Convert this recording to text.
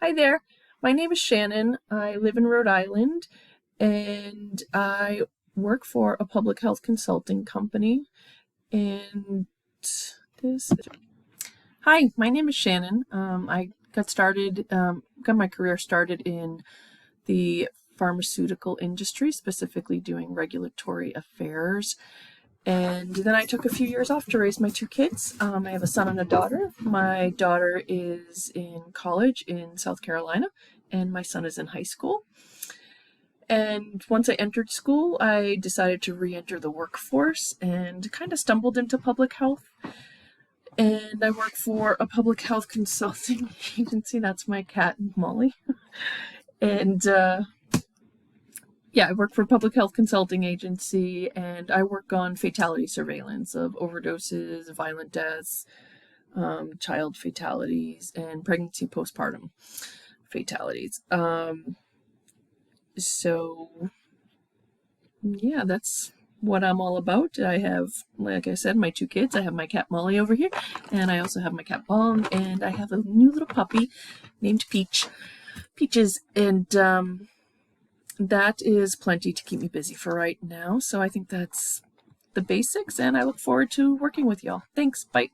Hi there. My name is Shannon. I live in Rhode Island and I work for a public health consulting company. And this. Hi, my name is Shannon. I got my career started in the pharmaceutical industry, specifically doing regulatory affairs. And then I took a few years off to raise my two kids. I have a son and a daughter. My daughter is in college in South Carolina, and my son is in high school. And once I entered school, I decided to re enter the workforce and kind of stumbled into public health. And I work for a public health consulting agency. That's my cat, Molly. And yeah, I work for a public health consulting agency and I work on fatality surveillance of overdoses, violent deaths, child fatalities, and pregnancy postpartum fatalities. So, yeah, that's what I'm all about. I have, like I said, my two kids. I have my cat Molly over here, and I also have my cat Bong, and I have a new little puppy named Peaches, and that is plenty to keep me busy for right now. So I think that's the basics, and I look forward to working with y'all. Thanks. Bye.